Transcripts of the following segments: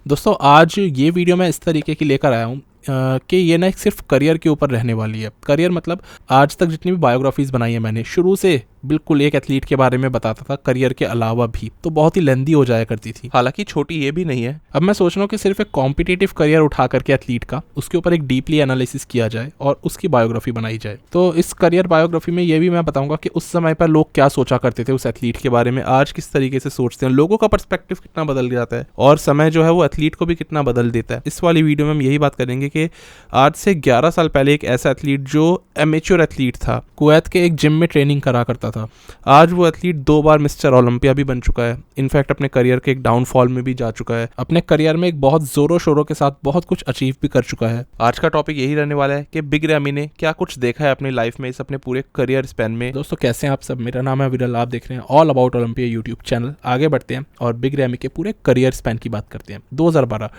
दोस्तों आज ये वीडियो मैं इस तरीके की लेकर आया हूँ कि ये ना एक सिर्फ करियर के ऊपर रहने वाली है। करियर मतलब आज तक जितनी भी बायोग्राफीज बनाई है मैंने शुरू से बिल्कुल एक एथलीट के बारे में बताता था, करियर के अलावा भी, तो बहुत ही लेंदी हो जाया करती थी। हालांकि छोटी ये भी नहीं है। अब मैं सोच रहा हूँ कि सिर्फ एक कॉम्पिटिटिव करियर उठा करके एथलीट का उसके ऊपर एक डीपली एनालिसिस किया जाए और उसकी बायोग्राफी बनाई जाए। तो इस करियर बायोग्राफी में ये भी मैं बताऊंगा कि उस समय पर लोग क्या सोचा करते थे उस एथलीट के बारे में, आज किस तरीके से सोचते हैं, लोगों का पर्सपेक्टिव कितना बदल जाता है और समय जो है वो एथलीट को भी कितना बदल देता है। इस वाली वीडियो में हम यही बात करेंगे कि आज से 11 साल पहले एक ऐसा एथलीट जो एमेच्योर एथलीट था, कुवैत के एक जिम में ट्रेनिंग करा करता था, आज वो एथलीट 2 बार मिस्टर ओलंपिया भी बन चुका है। इनफैक्ट अपने करियर के एक डाउनफॉल में भी जा चुका है। अपने करियर में एक बहुत जोरों शोरों के साथ बहुत कुछ अचीव भी कर चुका है। आज का टॉपिक यही रहने वाला है कि बिग रैमी ने क्या कुछ देखा है अपनी लाइफ में, इस अपने पूरे करियर स्पैन में। दोस्तों कैसे हैं आप सब? मेरा नाम है विरल, आप देख रहे हैं all about Olympia YouTube channel. आगे बढ़ते हैं और बिग रैमी के पूरे करियर स्पैन की बात करते हैं। 2012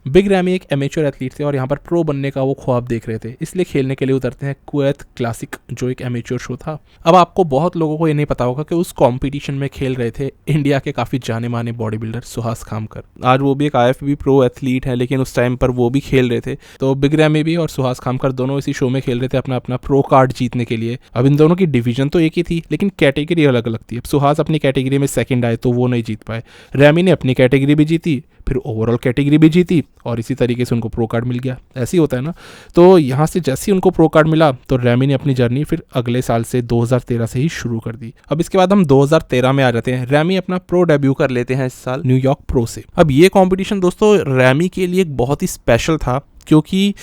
बिग रैमी एक एमेच्योर एथलीट थे और यहाँ पर प्रो बनने का वो ख्वाब देख रहे थे, इसलिए खेलने के लिए उतरते हैं कुवैत क्लासिक, जो एक एमेच्योर शो था। अब आपको बहुत लोगों को ये नहीं पता होगा कि उस कंपटीशन में खेल रहे थे इंडिया के काफ़ी जाने माने बॉडी बिल्डर सुहास खामकर। आज वो भी एक IFBB प्रो एथलीट है, लेकिन उस टाइम पर वो भी खेल रहे थे। तो बिग रैमी भी और सुहास खामकर दोनों इसी शो में खेल रहे थे अपना अपना प्रो कार्ड जीतने के लिए। अब इन दोनों की डिवीजन तो एक ही थी, लेकिन कैटेगरी अलग अलग थी। अब सुहास अपनी कैटेगरी में सेकंड आए तो वो नहीं जीत पाए। रैमी ने अपनी कैटेगरी भी जीती, फिर ओवरऑल कैटेगरी भी जीती और इसी तरीके से उनको प्रो कार्ड मिल गया। ऐसे ही होता है ना। तो यहाँ से जैसे ही उनको प्रो कार्ड मिला तो रैमी ने अपनी जर्नी फिर अगले साल से 2013 से ही शुरू कर दी। अब इसके बाद हम 2013 में आ जाते हैं। रैमी अपना प्रो डेब्यू कर लेते हैं इस साल न्यूयॉर्क प्रो से। अब ये कंपटीशन दोस्तों रैमी के लिए एक बहुत ही स्पेशल था, क्योंकि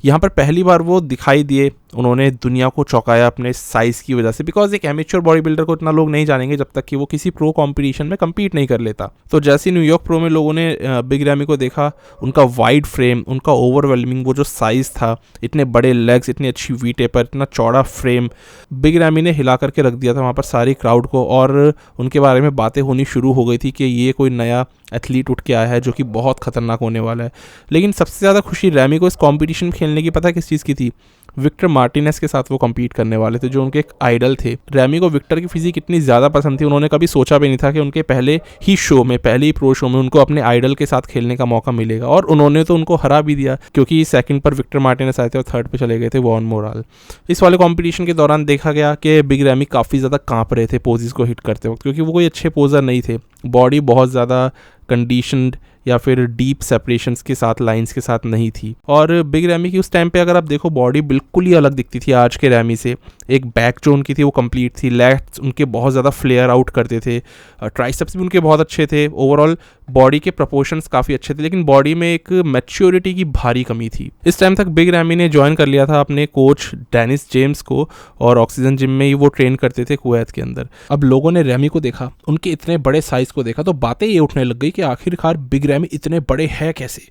यहाँ पर पहली बार वो दिखाई दिए। उन्होंने दुनिया को चौंकाया अपने साइज़ की वजह से, बिकॉज एक एमेच्योर बॉडी बिल्डर को इतना लोग नहीं जानेंगे जब तक कि वो किसी प्रो कंपटीशन में कम्पीट नहीं कर लेता। तो जैसे न्यूयॉर्क प्रो में लोगों ने बिग रैमी को देखा, उनका वाइड फ्रेम, उनका ओवरवेलमिंग वो जो साइज़ था, इतने बड़े लेग्स, इतनी अच्छी वी टेपर, इतना चौड़ा फ्रेम, बिग रैमी ने हिला करके रख दिया था वहाँ पर सारी क्राउड को। और उनके बारे में बातें होनी शुरू हो गई थी कि ये कोई नया एथलीट उठ के आया है जो कि बहुत खतरनाक होने वाला है। लेकिन सबसे ज़्यादा खुशी रैमी को इस कॉम्पिटिशन में खेलने की पता किस चीज़ की थी? विक्टर मार्टिनेस के साथ वो कम्पीट करने वाले थे, जो उनके एक आइडल थे। रैमी को विक्टर की फिजिक इतनी ज़्यादा पसंद थी, उन्होंने कभी सोचा भी नहीं था कि उनके पहले ही प्रो शो में उनको अपने आइडल के साथ खेलने का मौका मिलेगा। और उन्होंने तो उनको हरा भी दिया, क्योंकि सेकंड पर विक्टर मार्टिनेस आए थे और थर्ड पे चले गए थे वॉन मोराल। इस वाले कॉम्पिटिशन के दौरान देखा गया कि बिग रैमी काफ़ी ज़्यादा काँप रहे थे पोजेस को हिट करते वक्त, क्योंकि वो कोई अच्छे पोजर नहीं थे। बॉडी बहुत ज़्यादा कंडीशनड या फिर डीप सेपरेशंस के साथ, लाइंस के साथ नहीं थी। और बिग रैमी की उस टाइम पे अगर आप देखो बॉडी बिल्कुल ही अलग दिखती थी आज के रैमी से। एक बैक जो उनकी थी वो कंप्लीट थी, लेग्स उनके बहुत ज़्यादा फ्लेयर आउट करते थे, ट्राइसेप्स भी उनके बहुत अच्छे थे, ओवरऑल बॉडी के प्रोपोर्शंस काफ़ी अच्छे थे, लेकिन बॉडी में एक मैच्योरिटी की भारी कमी थी। इस टाइम तक बिग रैमी ने ज्वाइन कर लिया था अपने कोच डेनिस जेम्स को और ऑक्सीजन जिम में ही वो ट्रेन करते थे कुवैत के अंदर। अब लोगों ने रैमी को देखा, उनके इतने बड़े साइज़ को देखा, तो बातें ये उठने लग गई कि आखिरकार बिग रैमी इतने बड़े हैं कैसे।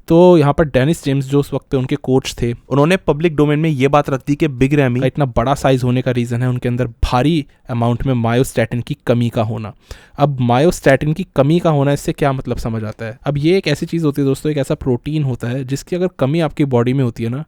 तो यहाँ पर डेनिस जेम्स जो उस वक्त पे उनके कोच थे, उन्होंने पब्लिक डोमेन में ये बात रख दी कि बिग रैमी का इतना बड़ा साइज होने का रीज़न है उनके अंदर भारी अमाउंट में मायोस्टैटिन की कमी का होना। अब मायोस्टैटिन की कमी का होना, इससे क्या मतलब समझ आता है? अब ये एक ऐसी चीज़ होती है दोस्तों, एक ऐसा प्रोटीन होता है जिसकी अगर कमी आपकी बॉडी में होती है ना,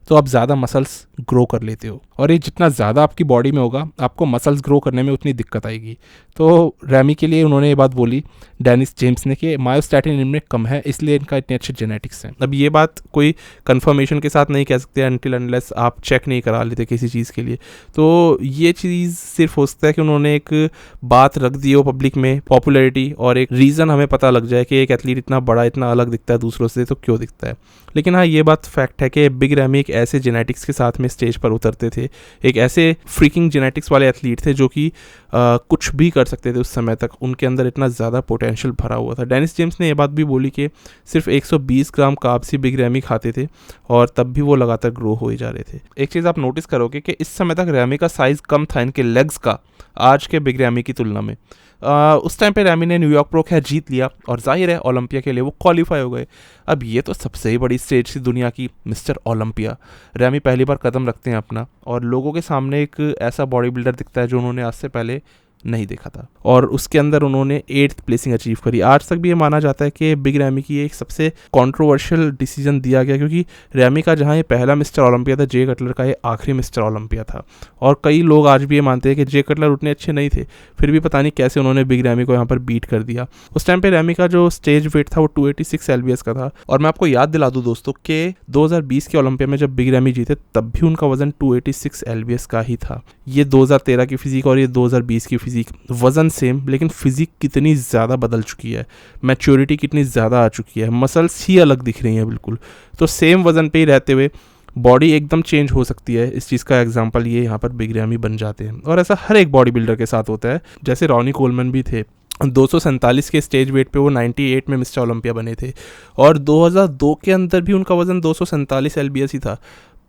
तो आप ज़्यादा मसल्स ग्रो कर लेते हो, और ये जितना ज़्यादा आपकी बॉडी में होगा आपको मसल्स ग्रो करने में उतनी दिक्कत आएगी। तो रैमी के लिए उन्होंने ये बात बोली डेनिस जेम्स ने कि मायोस्टैटिन इनमें कम है, इसलिए इनका इतने अच्छे जेनेटिक्स हैं। अब ये बात कोई कंफर्मेशन के साथ नहीं कह सकते अनटिल अनलेस आप चेक नहीं करा लेते किसी चीज़ के लिए। तो ये चीज़ सिर्फ हो सकता है कि उन्होंने एक बात रख दी हो पब्लिक में, पॉपुलैरिटी और एक रीज़न हमें पता लग जाए कि एक एथलीट इतना बड़ा, इतना अलग दिखता है दूसरों से, तो क्यों दिखता है। लेकिन हाँ, ये बात फैक्ट है कि बिग रैमी एक ऐसे जेनेटिक्स के साथ में स्टेज पर उतरते थे, एक ऐसे फ्रीकिंग जेनेटिक्स वाले एथलीट थे जो कि कुछ भी कर सकते थे उस समय तक। उनके अंदर इतना ज़्यादा पोटेंशियल भरा हुआ था। डेनिस जेम्स ने ये बात भी बोली कि सिर्फ 120 ग्राम कार्ब्स ही बिग रैमी खाते थे और तब भी वो लगातार ग्रो हो ही जा रहे थे। एक चीज़ आप नोटिस करोगे कि इस समय तक रैमी का साइज़ कम था इनके लेग्स का आज के बिग रैमी की तुलना में। उस टाइम पे रैमी ने न्यूयॉर्क प्रो खैर जीत लिया और जाहिर है ओलंपिया के लिए वो क्वालिफाई हो गए। अब ये तो सबसे ही बड़ी स्टेज थी दुनिया की, मिस्टर ओलंपिया। रैमी पहली बार कदम रखते हैं अपना और लोगों के सामने एक ऐसा बॉडी बिल्डर दिखता है जो उन्होंने आज से पहले नहीं देखा था, और उसके अंदर उन्होंने 8th प्लेसिंग अचीव करी। आज तक भी ये माना जाता है कि बिग रैमी की एक सबसे कंट्रोवर्शियल डिसीजन दिया गया, क्योंकि रैमी का जहाँ ये पहला मिस्टर ओलंपिया था, जे कटलर का ये आखिरी मिस्टर ओलंपिया था। और कई लोग आज भी ये मानते हैं कि जे कटलर उतने अच्छे नहीं थे, फिर भी पता नहीं कैसे उन्होंने बिग रैमी को यहाँ पर बीट कर दिया। उस टाइम पे रैमी का जो स्टेज वेट था वो 286 LBS का था। और मैं आपको याद दिला दूं दोस्तों कि 2020 के ओलंपिया में जब बिग रैमी जीते तब भी उनका वजन 286 LBS का ही था। ये 2013 की फिजिक और ये 2020 की फिजिक, वजन सेम लेकिन फिजिक कितनी ज़्यादा बदल चुकी है, मैच्योरिटी कितनी ज़्यादा आ चुकी है, मसल्स ही अलग दिख रही हैं बिल्कुल। तो सेम वजन पे ही रहते हुए बॉडी एकदम चेंज हो सकती है, इस चीज़ का एग्जांपल ये यहाँ पर बिग रैमी बन जाते हैं। और ऐसा हर एक बॉडी बिल्डर के साथ होता है। जैसे रॉनी कोलमन भी थे, 247 के स्टेज वेट पे वो 98 में मिस्टर ओलंपिया बने थे, और 2002 के अंदर भी उनका वजन 247 LBS ही था।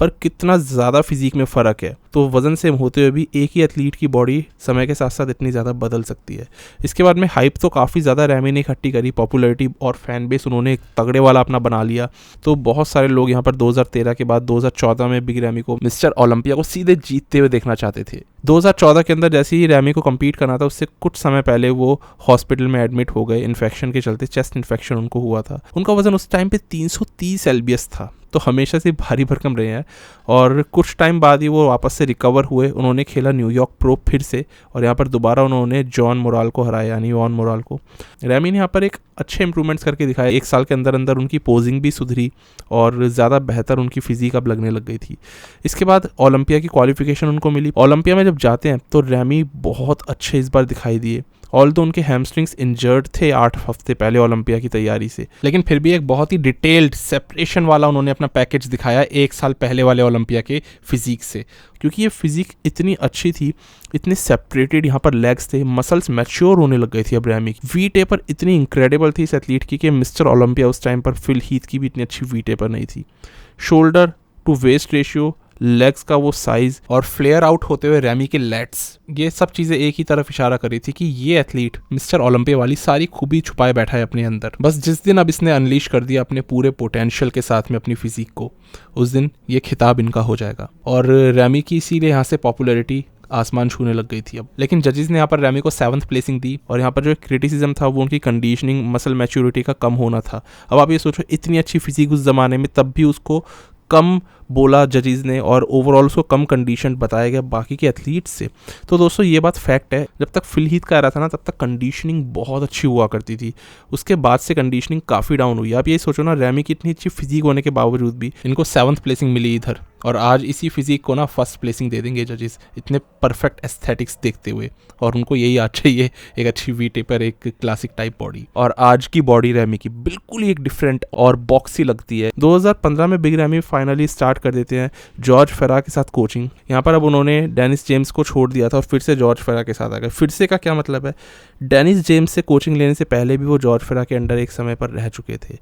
पर कितना ज़्यादा फिजिक में फ़र्क है। तो वज़न सेम होते हुए भी एक ही एथलीट की बॉडी समय के साथ साथ इतनी ज़्यादा बदल सकती है। इसके बाद में हाइप तो काफ़ी ज़्यादा रैमी ने इकट्ठी करी, पॉपुलैरिटी और फैन बेस उन्होंने एक तगड़े वाला अपना बना लिया। तो बहुत सारे लोग यहाँ पर 2013 के बाद 2014 में बिग रैमी को मिस्टर ओलंपिया को सीधे जीतते हुए देखना चाहते थे। 2014 के अंदर जैसे ही रैमी को कम्पीट करना था, उससे कुछ समय पहले वो हॉस्पिटल में एडमिट हो गए इन्फेक्शन के चलते। चेस्ट इन्फेक्शन उनको हुआ था। उनका वजन उस टाइम पे 330 LBS था, तो हमेशा से भारी भरकम रहे हैं। और कुछ टाइम बाद ही वो वापस से रिकवर हुए। उन्होंने खेला न्यूयॉर्क प्रो फिर से, और यहाँ पर दोबारा उन्होंने जॉन मोराल को हराया, यानी यॉन मोराल को। रैमी ने यहाँ पर एक अच्छे इंप्रूवमेंट्स करके दिखाया। 1 साल के अंदर अंदर उनकी पोजिंग भी सुधरी और ज़्यादा बेहतर उनकी फिजिक अब लगने लग गई थी। इसके बाद ओलंपिया की क्वालिफिकेशन उनको मिली। ओलंपिया में जब जाते हैं तो रैमी बहुत अच्छे इस बार दिखाई दिए। ऑल्दो उनके हैमस्ट्रिंग्स इंजर्ड थे 8 हफ्ते पहले ओलंपिया की तैयारी से, लेकिन फिर भी एक बहुत ही डिटेल्ड सेपरेशन वाला उन्होंने अपना पैकेज दिखाया 1 साल पहले वाले ओलंपिया के फिजिक से। क्योंकि ये फिजिक इतनी अच्छी थी, इतने सेपरेटेड यहाँ पर लेग्स थे, मसल्स मैच्योर होने लग गई थी अब रैमी की। वी टेपर इतनी इंक्रेडिबल थी इस एथलीट की कि मिस्टर ओलंपिया उस टाइम पर फिल हीथ की भी इतनी अच्छी वी टेपर नहीं थी। Shoulder to waist ratio, legs का वो साइज और फ्लेयर आउट होते हुए रैमी के लेट्स, ये सब चीज़ें एक ही तरफ इशारा कर रही थी कि ये एथलीट मिस्टर ओलंपिया वाली सारी खूबी छुपाए बैठा है अपने अंदर। बस जिस दिन अब इसने अनलीश कर दिया अपने पूरे पोटेंशियल के साथ में अपनी फिजिक को, उस दिन ये खिताब इनका हो जाएगा। और रैमी की इसीलिए यहाँ से पॉपुलैरिटी आसमान छूने लग गई थी अब। लेकिन जजेस ने यहाँ पर रैमी को 7th प्लेसिंग दी, और यहाँ पर जो क्रिटिसिज्म था वो उनकी कंडीशनिंग, मसल मैच्योरिटी का कम होना था। अब आप ये सोचो, इतनी अच्छी फिजिक उस ज़माने में, तब भी उसको कम बोला जजेस ने, और ओवरऑल उसको कम कंडीशन बताया गया बाकी के एथलीट्स से। तो दोस्तों ये बात फैक्ट है, जब तक फिल हीथ का आ रहा था ना, तब तक कंडीशनिंग बहुत अच्छी हुआ करती थी। उसके बाद से कंडीशनिंग काफ़ी डाउन हुई। आप ये सोचो ना, रैमी की इतनी अच्छी फिजिक होने के बावजूद भी इनको 7th प्लेसिंग मिली इधर, और आज इसी फिजिक को ना 1st प्लेसिंग दे देंगे जजेस, इतने परफेक्ट एस्थेटिक्स देखते हुए। और उनको यही आज चाहिए, एक अच्छी वी टेपर, एक क्लासिक टाइप बॉडी। और आज की बॉडी रैमी की बिल्कुल ही एक डिफरेंट और बॉक्सी लगती है। 2015 में बिग रैमी फाइनली स्टार्ट कर देते हैं जॉर्ज फेरा के साथ कोचिंग। यहाँ पर अब उन्होंने डेनिस जेम्स को छोड़ दिया था और फिर से जॉर्ज फेरा के साथ आ गए। फिर से का क्या मतलब है, डेनिस जेम्स से कोचिंग लेने से पहले भी वो जॉर्ज फेरा के अंडर एक समय पर रह चुके थे।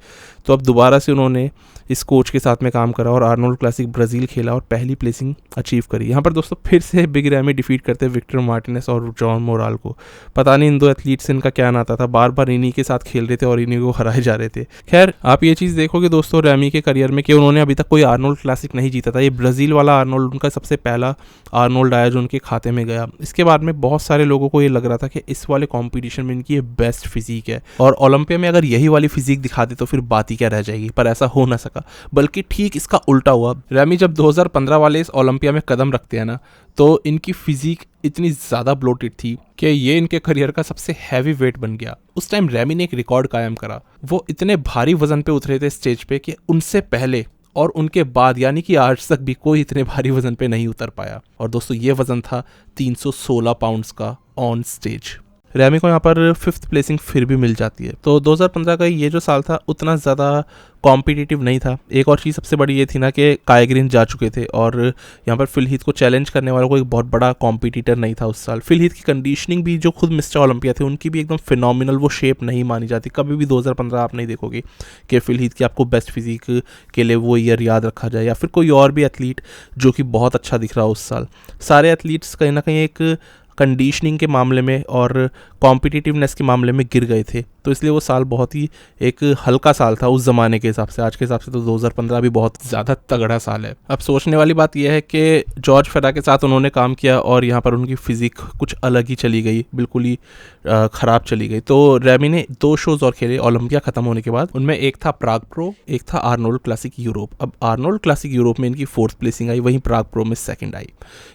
तो अब दोबारा से उन्होंने इस कोच के साथ में काम करा और आर्नोल्ड क्लासिक ब्राज़ील खेला और पहली प्लेसिंग अचीव करी। यहाँ पर दोस्तों फिर से बिग रैमी डिफीट करते विक्टर मार्टिनेस और जॉन मोराल को। पता नहीं इन दो एथलीट से इनका क्या नाता था, बार बार इन्हीं के साथ खेल रहे थे और इन्हीं को हराए जा रहे थे। खैर आप ये चीज़ देखोगे दोस्तों रैमी के करियर में कि उन्होंने अभी तक कोई आर्नोल्ड क्लासिक नहीं जीता था। ये ब्राज़ील वाला आर्नोल्ड उनका सबसे पहला आर्नोल्ड आया जो उनके खाते में गया। इसके बाद में बहुत सारे लोगों को ये लग रहा था कि इस वाले कॉम्पिटिशन में इनकी ये बेस्ट फिजिक है, और ओलंपिया में अगर यही वाली फिजिक दिखा दे तो फिर बात ही क्या रह जाएगी। पर ऐसा हो ना सका, बल्कि ठीक इसका उल्टा हुआ। रैमी जब 2015 वाले इस ओलंपिया में कदम रखते हैं ना, तो इनकी फिजिक इतनी ज़्यादा ब्लोटेड थी कि ये इनके करियर का सबसे हैवी वेट बन गया। उस टाइम रैमी ने एक रिकॉर्ड कायम करा। वो इतने भारी वजन पे उतरे थे स्टेज पे कि उनसे पहले और उनके बाद, यानी कि आज तक भी कोई इतने भारी वजन पे नहीं उतर पाया। और दोस्तों ये वजन था 316 पाउंड्स का ऑन स्टेज। रैमी को यहाँ पर 5th प्लेसिंग फिर भी मिल जाती है। तो 2015 का ये जो साल था उतना ज़्यादा कॉम्पिटिटिव नहीं था। एक और चीज़ सबसे बड़ी ये थी ना कि काई ग्रीन जा चुके थे और यहाँ पर फिल हीथ को चैलेंज करने वालों को एक बहुत बड़ा कॉम्पिटिटर नहीं था उस साल। फिल हीथ की कंडीशनिंग भी, जो खुद मिस्टर ओलंपिया थे, उनकी भी एकदम फिनोमिनल वो शेप नहीं मानी जाती। कभी भी 2015 आप नहीं देखोगे कि फिल हीथ की आपको बेस्ट फिजिक के लिए वो ईयर याद रखा जाए, या फिर कोई और भी एथलीट जो कि बहुत अच्छा दिख रहा हो उस साल। सारे एथलीट्स कहीं ना कहीं एक कंडीशनिंग के मामले में और कॉम्पिटिटिवनेस के मामले में गिर गए थे। तो इसलिए वो साल बहुत ही एक हल्का साल था उस ज़माने के हिसाब से। आज के हिसाब से तो 2015 भी बहुत ज़्यादा तगड़ा साल है। अब सोचने वाली बात यह है कि जॉर्ज फेरा के साथ उन्होंने काम किया और यहाँ पर उनकी फिजिक कुछ अलग ही चली गई, बिल्कुल ही ख़राब चली गई। तो रेमी ने 2 शोज़ और खेले ओलंपिया ख़त्म होने के बाद। उनमें एक था प्राग प्रो, एक था आर्नोल्ड क्लासिक यूरोप। अब आर्नोल्ड क्लासिक यूरोप में इनकी 4th प्लेसिंग आई, वहीं प्राग प्रो में 2nd आई।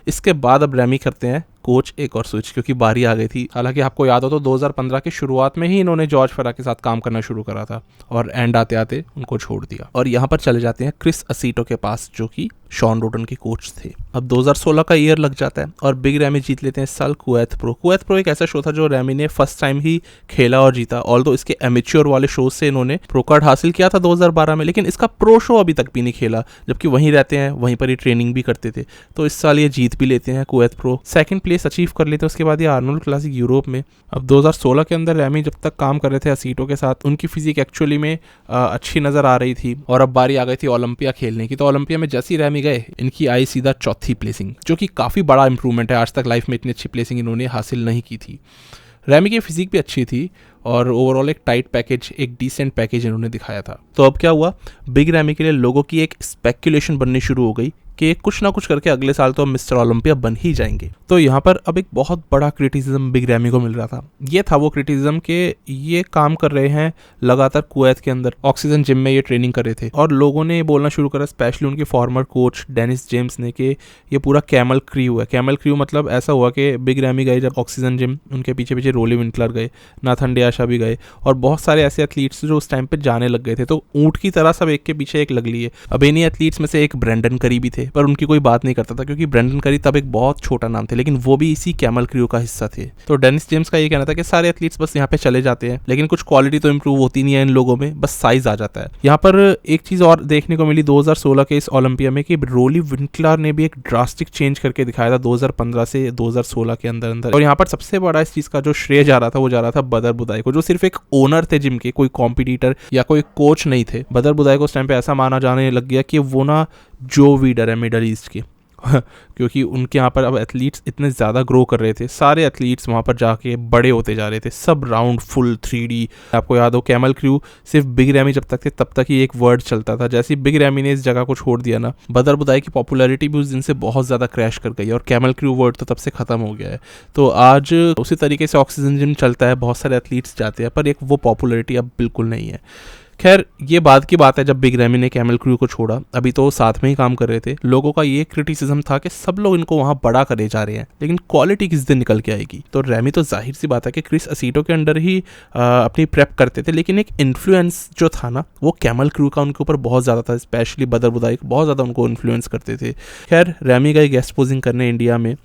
इसके बाद अब रेमी करते हैं कोच एक और स्विच, क्योंकि बारी आ गई थी। हालांकि आपको याद हो तो 2015 की शुरुआत में ही इन्होंने जॉर्ज फेरा के साथ काम करना शुरू करा था और एंड आते आते उनको छोड़ दिया और यहाँ पर चले जाते हैं क्रिस असीटो के पास, जो कि शॉन रोडन के कोच थे। अब 2016 का ईयर लग जाता है और बिग रैमी जीत लेते हैं इस साल कुवैत प्रो। कुवैत प्रो एक ऐसा शो था जो रैमी ने फर्स्ट टाइम ही खेला और जीता। ऑल्दो इसके एमेच्योर वाले शो से इन्होंने प्रो कार्ड हासिल किया था 2012 में, लेकिन इसका प्रो शो अभी तक भी नहीं खेला, जबकि वहीं रहते हैं, वहीं पर ही ट्रेनिंग भी करते थे। तो इस साल ये जीत भी लेते हैं Kuwait pro, 2nd place achieve कर लेते हैं। उसके बाद ये आर्नोल्ड क्लासिक यूरोप में। अब 2016 के अंदर रैमी जब तक काम कर रहे थे असीटो के साथ, उनकी फिजिक एक्चुअली में अच्छी नजर आ रही थी और अब बारी आ गई थी ओलंपिया खेलने की। तो ओलंपिया में जैसे ही रैमी गए, इनकी आई सीधा 4थी प्लेसिंग, जो कि काफ़ी बड़ा इंप्रूवमेंट है। आज तक लाइफ में इतनी अच्छी प्लेसिंग इन्होंने हासिल नहीं की थी। रैमी की फिजिक भी अच्छी थी और ओवरऑल एक टाइट पैकेज, एक डिसेंट पैकेज इन्होंने दिखाया था। तो अब क्या हुआ, बिग रैमी के लिए लोगों की एक स्पेकुलेशन बननी शुरू हो गई कि कुछ ना कुछ करके अगले साल तो मिस्टर ओलंपिया बन ही जाएंगे। तो यहाँ पर अब एक बहुत बड़ा क्रिटिसिज्म बिग रैमी को मिल रहा था। ये था वो क्रिटिसिज्म कि ये काम कर रहे हैं लगातार कुवैत के अंदर, ऑक्सीजन जिम में ये ट्रेनिंग कर रहे थे और लोगों ने बोलना शुरू करा, स्पेशली उनके फॉर्मर कोच डेनिस जेम्स ने, कि ये पूरा कैमल क्रू है। कैमल क्रू मतलब ऐसा हुआ कि बिग रैमी गए जब ऑक्सीजन जिम, उनके पीछे पीछे रोली विंटलर गए, नाथन डियाशा भी गए और बहुत सारे ऐसे एथलीट्स जो उस टाइम पे जाने लग गए थे। तो ऊंट की तरह सब एक के पीछे एक लग लिए। अब इन्हीं एथलीट्स में से एक ब्रेंडन करी भी थे, पर उनकी कोई बात नहीं करता था क्योंकि ब्रेंडन करी तब एक बहुत छोटा नाम थे, लेकिन वो भी इसी कैमल क्रू का हिस्सा थे। तो डेनिस जेम्स का ये कहना था कि सारे एथलीट्स बस यहाँ पे चले जाते हैं, लेकिन कुछ क्वालिटी तो इंप्रूव होती नहीं है इन लोगों में, बस साइज आ जाता है। यहाँ पर एक चीज और देखने को मिली 2016 के इस ओलंपिया में कि रोली विंटलर ने भी एक ड्रास्टिक चेंज करके दिखाया था 2015 से 2016 के अंदर। और यहाँ पर सबसे बड़ा इस चीज का जो श्रेय जा रहा था वो जा रहा था बदर बुदाई को, जो सिर्फ एक ओनर थे जिम के, कोई कॉम्पिटिटर या कोई कोच नहीं थे। बदर बुदाई को उस टाइम पे ऐसा माना जाने लग गया कि वो ना जो वीडर है मिडल ईस्ट के क्योंकि उनके यहाँ पर अब एथलीट्स इतने ज़्यादा ग्रो कर रहे थे, सारे एथलीट्स वहाँ पर जाके बड़े होते जा रहे थे, सब राउंड फुल 3D। आपको याद हो कैमल क्रू सिर्फ बिग रैमी जब तक थे तब तक ही एक वर्ड चलता था। जैसे ही बिग रैमी ने इस जगह को छोड़ दिया ना, बदर बुदाई की पॉपुलैरिटी भी उस दिन से बहुत ज़्यादा क्रैश कर गई और कैमल क्रू वर्ड तो तब से ख़त्म हो गया है। तो आज उसी तरीके से ऑक्सीजन जिम चलता है, बहुत सारे एथलीट्स जाते हैं, पर एक वो पॉपुलैरिटी अब बिल्कुल नहीं है। खैर ये बाद की बात है जब बिग रैमी ने कैमल क्रू को छोड़ा, अभी तो साथ में ही काम कर रहे थे। लोगों का ये क्रिटिसिज्म था कि सब लोग इनको वहां बड़ा करे जा रहे हैं, लेकिन क्वालिटी किस दिन निकल के आएगी। तो रैमी तो जाहिर सी बात है कि क्रिस असीटो के अंडर ही अपनी प्रेप करते थे, लेकिन एक इन्फ्लुएंस जो था ना वो कैमल क्रू का उनके ऊपर बहुत ज़्यादा था, स्पेशली बदर बुदाई बहुत ज़्यादा उनको इन्फ्लुएंस करते थे। खैर रैमी गए गेस्ट पोजिंग करने इंडिया में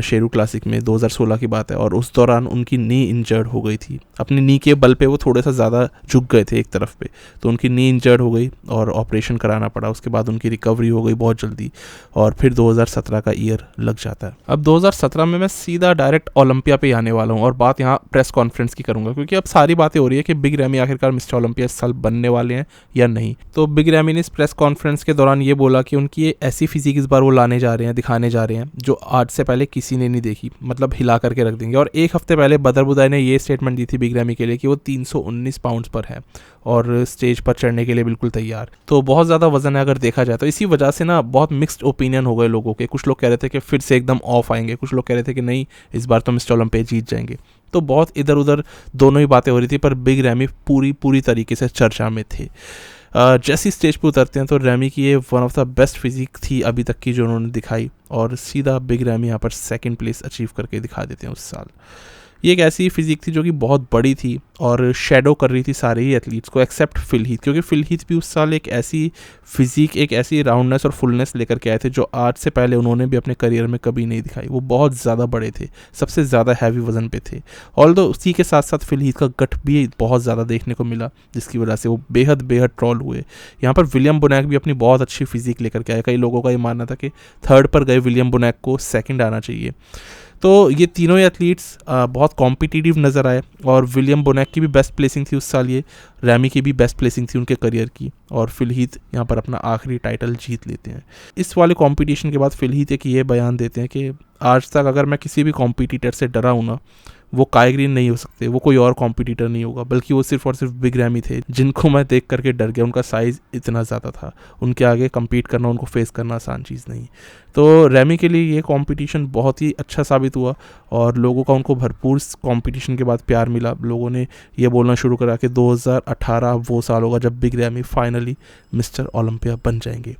शेरू क्लासिक में, 2016 की बात है, और उस दौरान उनकी नी इंजर्ड हो गई थी। अपनी नी के बल पे वो थोड़ा सा ज़्यादा झुक गए थे एक तरफ पे, तो उनकी नी इंजर्ड हो गई और ऑपरेशन कराना पड़ा। उसके बाद उनकी रिकवरी हो गई बहुत जल्दी और फिर 2017 का ईयर लग जाता है। अब 2017 में मैं सीधा डायरेक्ट ओलंपिया पे आने वाला हूँ और बात यहाँ प्रेस कॉन्फ्रेंस की करूँगा, क्योंकि अब सारी बातें हो रही है कि बिग रैमी आखिरकार मिस्टर ओलंपिया इस साल बनने वाले हैं या नहीं। तो बिग रैमी ने इस प्रेस कॉन्फ्रेंस के दौरान ये बोला कि उनकी ऐसी फिजिक इस बार वो लाने जा रहे हैं, दिखाने जा रहे हैं, जो आज से पहले किसी ने नहीं देखी, मतलब हिला करके रख देंगे। और एक हफ्ते पहले बदर बुदाई ने ये स्टेटमेंट दी थी बिग रैमी के लिए कि वो 319 पाउंड्स पर है और स्टेज पर चढ़ने के लिए बिल्कुल तैयार। तो बहुत ज़्यादा वजन है अगर देखा जाए तो। इसी वजह से ना बहुत मिक्स्ड ओपिनियन हो गए लोगों के। कुछ लोग कह रहे थे कि फिर से एकदम ऑफ आएंगे, कुछ लोग कह रहे थे कि नहीं इस बार तो मिस्टर ओलंपिया जीत जाएंगे। तो बहुत इधर उधर दोनों ही बातें हो रही थी, पर बिग रैमी पूरी तरीके से चर्चा में थे। जैसी स्टेज पर उतरते हैं तो रैमी की ये one of the best physique थी अभी तक की जो उन्होंने दिखाई, और सीधा बिग रैमी यहाँ पर 2nd प्लेस अचीव करके दिखा देते हैं उस साल। ये एक ऐसी फिजिक थी जो कि बहुत बड़ी थी और शेडो कर रही थी सारे ही एथलीट्स को एक्सेप्ट फिल हीथ, क्योंकि फिल हीथ भी उस साल एक ऐसी फिजिक, एक ऐसी राउंडनेस और फुलनेस लेकर के आए थे जो आज से पहले उन्होंने भी अपने करियर में कभी नहीं दिखाई। वो बहुत ज़्यादा बड़े थे, सबसे ज़्यादा हैवी वजन पे थे। ऑल्दो उसी के साथ साथ फिल हीथ का गट भी बहुत ज़्यादा देखने को मिला, जिसकी वजह से वो बेहद ट्रॉल हुए। यहाँ पर विलियम बोनैक भी अपनी बहुत अच्छी फिजिक लेकर के आए। कई लोगों का ये मानना था कि 3rd पर गए विलियम बोनैक को 2nd आना चाहिए। तो ये तीनों ही एथलीट्स बहुत कॉम्पिटिटिव नज़र आए और विलियम बोनैक की भी बेस्ट प्लेसिंग थी उस साल, ये रैमी की भी बेस्ट प्लेसिंग थी उनके करियर की, और फिल हीथ यहाँ पर अपना आखिरी टाइटल जीत लेते हैं। इस वाले कंपटीशन के बाद फिल हीथ एक ये बयान देते हैं कि आज तक अगर मैं किसी भी कॉम्पिटिटर से डरा हूँ ना, वो काई ग्रीन नहीं हो सकते, वो कोई और कॉम्पिटिटर नहीं होगा, बल्कि वो सिर्फ और सिर्फ बिग रैमी थे जिनको मैं देख करके डर गया। उनका साइज़ इतना ज़्यादा था, उनके आगे कम्पीट करना, उनको फेस करना आसान चीज़ नहीं। तो रैमी के लिए ये कंपटीशन बहुत ही अच्छा साबित हुआ और लोगों का उनको भरपूर कंपटीशन के बाद प्यार मिला। लोगों ने ये बोलना शुरू करा कि 2018 वो साल होगा जब big ramie finally mister Olympia बन जाएंगे।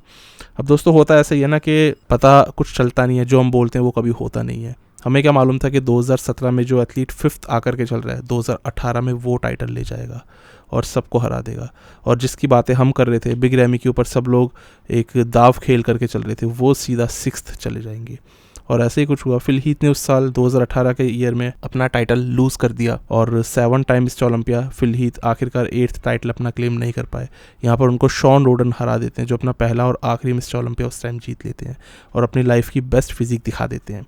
अब दोस्तों होता ऐसा ही है ना कि पता कुछ चलता नहीं है, जो हम बोलते हैं वो कभी होता नहीं है। हमें क्या मालूम था कि 2017 में जो एथलीट 5th आकर के चल रहा है, 2018 में वो टाइटल ले जाएगा और सबको हरा देगा। और जिसकी बातें हम कर रहे थे बिग रैमी के ऊपर, सब लोग एक दाव खेल करके चल रहे थे, वो सीधा 6th चले जाएंगे। और ऐसे ही कुछ हुआ। फिल हीथ ने उस साल 2018 के ईयर में अपना टाइटल लूज़ कर दिया और 7 time Mister Olympia Phil Heath आखिरकार 8th टाइटल अपना क्लेम नहीं कर पाए। यहाँ पर उनको शॉन रोडन हरा देते हैं, जो अपना पहला और आखिरी मिस्टर ओलंपिया उस टाइम जीत लेते हैं और अपनी लाइफ की बेस्ट फिजिक दिखा देते हैं।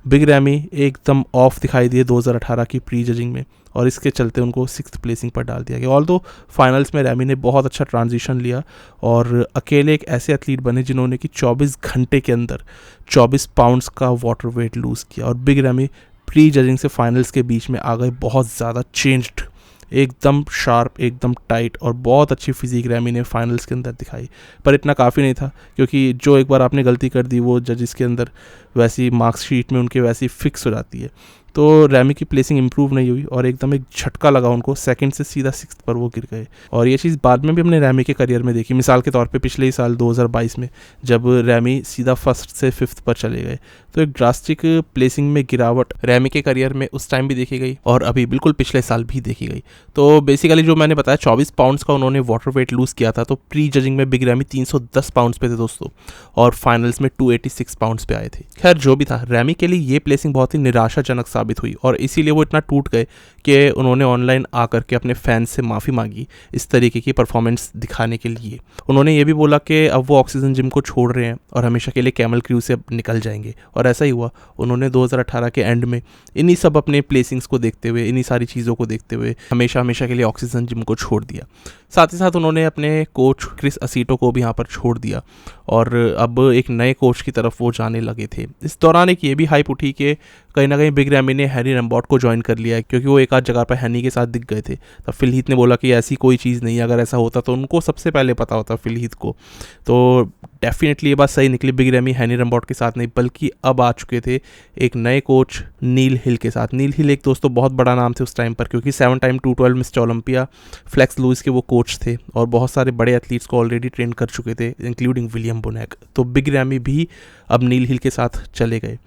बिग रैमी एकदम ऑफ दिखाई दिए 2018 की प्री जजिंग में और इसके चलते उनको 6th प्लेसिंग पर डाल दिया गया। ऑल्दो फाइनल्स में रैमी ने बहुत अच्छा ट्रांजिशन लिया और अकेले एक ऐसे एथलीट बने जिन्होंने कि 24 घंटे के अंदर 24 पाउंड्स का वाटर वेट लूज़ किया। और बिग रैमी प्री जजिंग से फाइनल्स के बीच में आ गए बहुत ज़्यादा चेंज्ड, एकदम शार्प, एकदम टाइट और बहुत अच्छी फिजिक रैमी ने फाइनल्स के अंदर दिखाई। पर इतना काफ़ी नहीं था, क्योंकि जो एक बार आपने गलती कर दी वो जजेस के अंदर वैसी मार्क्सशीट में उनके वैसी फिक्स हो जाती है। तो रैमी की प्लेसिंग इंप्रूव नहीं हुई और एकदम एक झटका लगा उनको, सेकंड से सीधा 6th पर वो गिर गए। और ये चीज़ बाद में भी हमने रैमी के करियर में देखी। मिसाल के तौर पे पिछले ही साल 2022 में जब रैमी सीधा 1st से 5th पर चले गए, तो एक ड्रास्टिक प्लेसिंग में गिरावट रैमी के करियर में उस टाइम भी देखी गई और अभी बिल्कुल पिछले साल भी देखी गई। तो बेसिकली जो मैंने बताया 24 पाउंड्स का उन्होंने वाटर वेट लूज़ किया था, तो प्री जजिंग में बिग रैमी 310 पाउंड्स पे थे दोस्तों और फाइनल्स में 286 पाउंड्स पे आए थे। खैर जो भी था, रैमी के लिए ये प्लेसिंग बहुत ही निराशाजनक साबित हुई और इसीलिए वो इतना टूट गए कि उन्होंने ऑनलाइन आकर के अपने फैंस से माफ़ी मांगी इस तरीके की परफॉर्मेंस दिखाने के लिए। उन्होंने ये भी बोला कि अब वो ऑक्सीजन जिम को छोड़ रहे हैं और हमेशा के लिए कैमल क्रू से अब निकल जाएंगे, और ऐसा ही हुआ। उन्होंने 2018 के एंड में इन्हीं सब अपने प्लेसिंग्स को देखते हुए, इन्हीं सारी चीज़ों को देखते हुए हमेशा के लिए ऑक्सीजन जिम को छोड़ दिया। साथ ही साथ उन्होंने अपने कोच क्रिस असीटो को भी यहाँ पर छोड़ दिया और अब एक नए कोच की तरफ वो जाने लगे थे। इस दौरान एक ये भी हाइप उठी कि कहीं ना कहीं बिग रैमी ने हैनी रैम्बॉट को ज्वाइन कर लिया है, क्योंकि वो एक आध जगह पर हैनी के साथ दिख गए थे। तब फिल हीथ ने बोला कि ऐसी कोई चीज़ नहीं है, अगर ऐसा होता तो उनको सबसे पहले पता होता फिल हीथ को। तो डेफिनेटली ये बात सही निकली, बिग रैमी हैनी रैम्बॉट के साथ नहीं बल्कि अब आ चुके थे एक नए कोच नील हिल के साथ। नील हिल एक दोस्तों बहुत बड़ा नाम थे उस टाइम पर, क्योंकि 7 time 212 Mister Olympia Flex Lewis के वो कोच थे और बहुत सारे बड़े एथलीट्स को ऑलरेडी ट्रेन कर चुके थे, इंक्लूडिंग विलियम बोनैक। तो बिग रैमी भी अब नील हिल के साथ चले गए।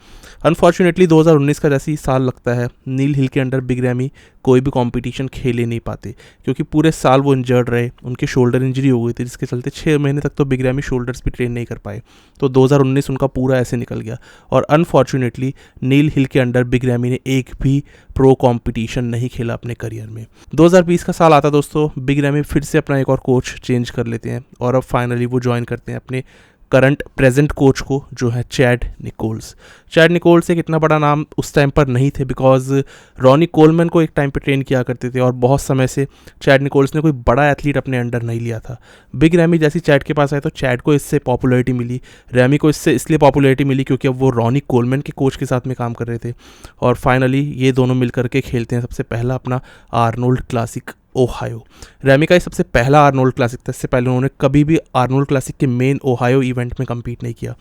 अनफॉर्चुनेटली 2019 का जैसे ही साल लगता है, नील हिल के अंडर बिग रैमी कोई भी कंपटीशन खेले नहीं पाते, क्योंकि पूरे साल वो इंजर्ड रहे, उनके शोल्डर इंजरी हो गई थी, जिसके चलते 6 महीने तक तो बिग रैमी शोल्डर्स भी ट्रेन नहीं कर पाए। तो 2019 उनका पूरा ऐसे निकल गया और अनफॉर्चुनेटली नील हिल के अंडर बिग रैमी ने एक भी प्रो कंपटीशन नहीं खेला अपने करियर में। 2020 का साल आता दोस्तों, बिग रैमी फिर से अपना एक और कोच चेंज कर लेते हैं और अब फाइनली वो ज्वाइन करते हैं अपने करंट प्रेजेंट कोच को, जो है चैड निकोल्स। चैड निकोल्स एक इतना बड़ा नाम उस टाइम पर नहीं थे, बिकॉज रॉनी कोलमैन को एक टाइम पे ट्रेन किया करते थे और बहुत समय से चैड निकोल्स ने कोई बड़ा एथलीट अपने अंडर नहीं लिया था। बिग रैमी जैसी चैड के पास आए तो चैड को इससे पॉपुलैरिटी मिली, रैमी को इससे इसलिए पॉपुलैरिटी मिली क्योंकि अब वो रॉनी कोलमैन के कोच के साथ में काम कर रहे थे और फाइनली ये दोनों मिल करके खेलते हैं सबसे पहला अपना आर्नोल्ड क्लासिक ओहायो। रैमी का ये सबसे पहला आर्नोल्ड क्लासिक था, इससे पहले उन्होंने कभी भी आर्नोल्ड क्लासिक के मेन ओहायो इवेंट में कम्पीट नहीं किया।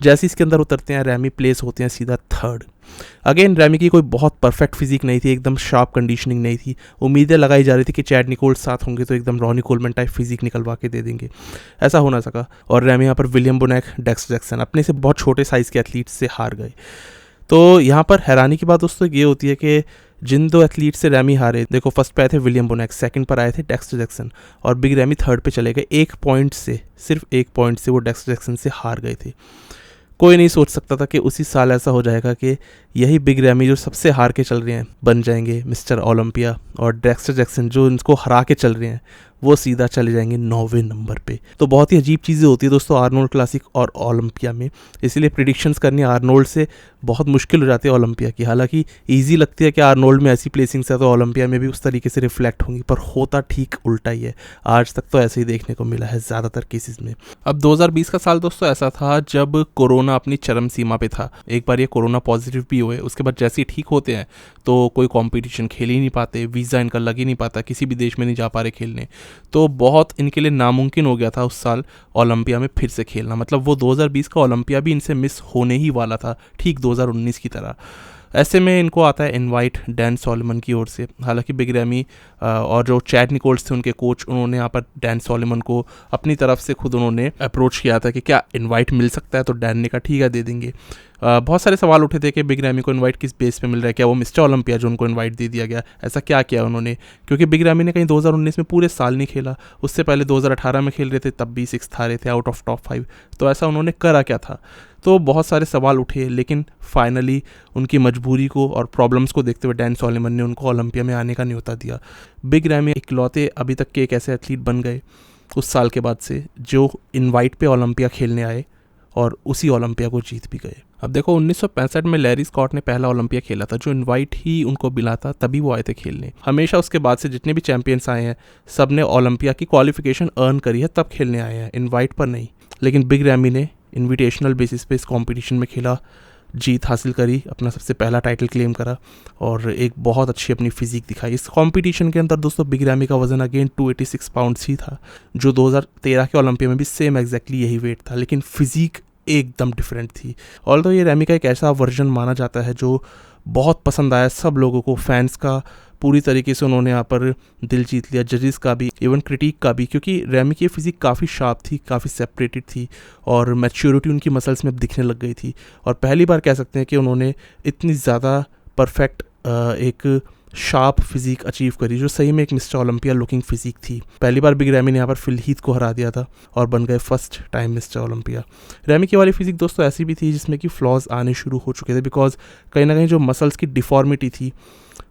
जैसे इसके अंदर उतरते हैं, रैमी प्लेस होते हैं सीधा 3rd। अगेन रैमी की कोई बहुत परफेक्ट फिजिक नहीं थी, एकदम शार्प कंडीशनिंग नहीं थी। उम्मीदें लगाई जा रही थी कि चैड निकोल्स साथ होंगे तो एकदम रॉनी कोलमैन टाइप फिजिक निकलवा के दे देंगे, ऐसा हो ना सका और रैमी यहाँ पर विलियम बोनैक, डेक्स्टर जैक्सन अपने से बहुत छोटे साइज़ के एथलीट्स से हार गए। तो यहाँ पर हैरानी की बात दोस्तों ये होती है कि जिन 2 एथलीट से रैमी हारे, देखो फर्स्ट पे आए थे विलियम बोनैक, सेकंड पर आए थे डेक्स्टर जैक्सन और बिग रैमी 3rd पे चले गए। 1 पॉइंट से, सिर्फ 1 पॉइंट से वो डेक्स्टर जैक्सन से हार गए थे। कोई नहीं सोच सकता था कि उसी साल ऐसा हो जाएगा कि यही बिग रैमी जो सबसे हार के चल रहे हैं बन जाएंगे मिस्टर ओलंपिया और डेक्स्टर जैक्सन जो इनको हरा के चल रहे हैं वो सीधा चले जाएंगे 9वें नंबर पे। तो बहुत ही अजीब चीज़ें होती है दोस्तों आर्नोल्ड क्लासिक और ओलंपिया में, इसलिए प्रिडिक्शंस करनी आर्नोल्ड से बहुत मुश्किल हो जाती है ओलंपिया की। हालांकि ईजी लगती है कि आर्नोल्ड में ऐसी प्लेसिंग्स है तो ओलंपिया में भी उस तरीके से रिफ्लेक्ट होंगी, पर होता ठीक उल्टा ही है। आज तक तो ऐसे ही देखने को मिला है ज़्यादातर केसेस में। अब 2020 का साल दोस्तों ऐसा था जब कोरोना अपनी चरम सीमा पे था। एक बार ये कोरोना पॉजिटिव भी हुए, उसके बाद जैसे ही ठीक होते हैं तो कोई कंपटीशन खेल ही नहीं पाते, वीज़ा इनका लग ही नहीं पाता, किसी भी देश में नहीं जा पा रहे खेलने। तो बहुत इनके लिए नामुमकिन हो गया था उस साल ओलंपिया में फिर से खेलना। मतलब वो 2020 का ओलंपिया भी इनसे मिस होने ही वाला था, ठीक 2019 की तरह। ऐसे में इनको आता है इनवाइट डैन सॉलोमन की ओर से। हालांकि बिग रैमी और जो चैड निकोल्स थे उनके कोच, उन्होंने यहाँ पर डैन सॉलोमन को अपनी तरफ से खुद उन्होंने अप्रोच किया था कि क्या इनवाइट मिल सकता है, तो डैन ने कहा ठीक है दे देंगे। बहुत सारे सवाल उठे थे कि बिग रैमी को इनवाइट किस बेस पे मिल रहा है, क्या वो मिस्टर ओलंपिया जो उनको इनवाइट दे दिया गया, ऐसा क्या किया उन्होंने, क्योंकि बिग रैमी ने कहीं 2019 में पूरे साल नहीं खेला। उससे पहले 2018 में खेल रहे थे, तब भी 6th आ रहे थे आउट ऑफ टॉप 5। तो ऐसा उन्होंने करा क्या था। तो बहुत सारे सवाल उठे, लेकिन फाइनली उनकी मजबूरी को और प्रॉब्लम्स को देखते हुए डैन सॉलोमन ने उनको ओलंपिया में आने का न्योता दिया। बिग रैमी इकलौते अभी तक के एक ऐसे एथलीट बन गए उस साल के बाद से जो इनवाइट पे ओलंपिया खेलने आए और उसी ओलंपिया को जीत भी गए। अब देखो 1965 में लैरी स्कॉट ने पहला ओलंपिया खेला था, जो इनवाइट ही उनको मिला था, तभी वो आए थे खेलने। हमेशा उसके बाद से जितने भी चैंपियंस आए हैं सब ने ओलंपिया की क्वालिफिकेशन अर्न करी है तब खेलने आए हैं, इनवाइट पर नहीं। लेकिन बिग रैमी ने इन्विटेशनल बेसिस पे इस कंपटीशन में खेला, जीत हासिल करी, अपना सबसे पहला टाइटल क्लेम करा और एक बहुत अच्छी अपनी फिजिक दिखाई। इस कंपटीशन के अंदर दोस्तों बिग रैमी का वजन अगेन 286 पाउंड्स ही था, जो 2013 के ओलंपिया में भी सेम एग्जैक्टली यही वेट था, लेकिन फिजिक एकदम डिफरेंट थी। ऑल्दो ये रैमी का एक ऐसा वर्जन माना जाता है जो बहुत पसंद आया सब लोगों को, फैंस का पूरी तरीके से उन्होंने यहाँ पर दिल जीत लिया, जजेस का भी, इवन क्रिटिक का भी, क्योंकि रैमी की फिजिक काफ़ी शार्प थी, काफ़ी सेपरेटेड थी और मैच्योरिटी उनकी मसल्स में अब दिखने लग गई थी। और पहली बार कह सकते हैं कि उन्होंने इतनी ज़्यादा परफेक्ट एक शार्प फिजिक अचीव करी जो सही में एक मिस्टर ओलंपिया लुकिंग फिजिक थी। पहली बार बिग रैमी ने यहाँ पर फिल हीथ को हरा दिया था और बन गए first time Mister Olympia. Ramie की वाली फिजिक दोस्तों ऐसी भी थी जिसमें कि फ्लॉज आने शुरू हो चुके थे, बिकॉज कहीं ना कहीं जो मसल्स की डिफॉर्मिटी थी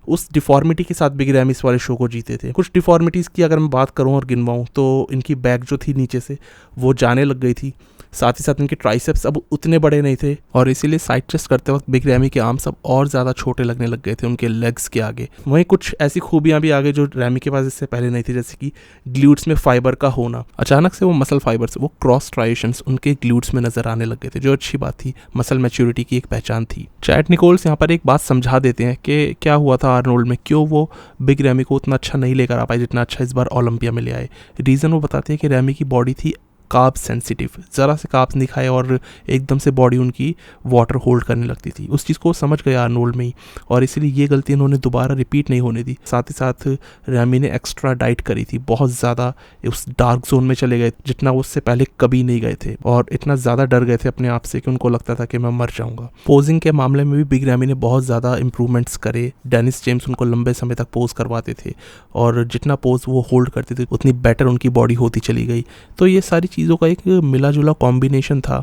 उस डिफॉर्मिटी के साथ बिग रैमी इस वाले शो को जीते थे। कुछ डिफॉर्मिटीज़ की अगर मैं बात करूं और गिनवाऊं तो इनकी बैक जो थी नीचे से वो जाने लग गई थी, साथ ही साथ इनके ट्राइसेप्स अब उतने बड़े नहीं थे और इसीलिए साइड चेस्ट करते वक्त बिग रैमी के आर्म्स अब और ज़्यादा छोटे लगने लग गए थे उनके लेग्स के आगे। वहीं कुछ ऐसी खूबियाँ भी आ गई जो रैमी के पास इससे पहले नहीं थी, जैसे कि ग्लूट्स में फाइबर का होना। अचानक से वो मसल फाइबर्स, वो क्रॉस स्ट्राइएशंस उनके ग्लूट्स में नजर आने लग गए थे, जो अच्छी बात थी, मसल मैच्योरिटी की एक पहचान थी। चैड निकोल्स यहाँ पर एक बात समझा देते हैं कि क्या हुआ था आर्नोल्ड में, क्यों वो बिग रैमी को उतना अच्छा नहीं लेकर आ पाए जितना अच्छा इस बार ओलंपिया में ले आए। रीज़न वो बताते हैं कि रैमी की बॉडी थी कार्ब सेंसिटिव, ज़रा से कार्ब्स नहीं खाए और एकदम से बॉडी उनकी वाटर होल्ड करने लगती थी। उस चीज़ को समझ गए आर्नोल्ड में ही और इसीलिए ये गलती इन्होंने दोबारा रिपीट नहीं होने दी। साथ ही साथ रैमी ने एक्स्ट्रा डाइट करी थी, बहुत ज़्यादा उस डार्क जोन में चले गए जितना उससे पहले कभी नहीं गए थे और इतना ज़्यादा डर गए थे अपने आप से कि उनको लगता था कि मैं मर जाऊँगा। पोजिंग के मामले में भी बिग रैमी ने बहुत ज़्यादा इंप्रूवमेंट्स करे। डेनिस जेम्स उनको लंबे समय तक पोज करवाते थे और जितना पोज वो होल्ड करते थे उतनी बेटर उनकी बॉडी होती चली गई। तो ये सारी चीज़ों का एक मिला जुला कॉम्बिनेशन था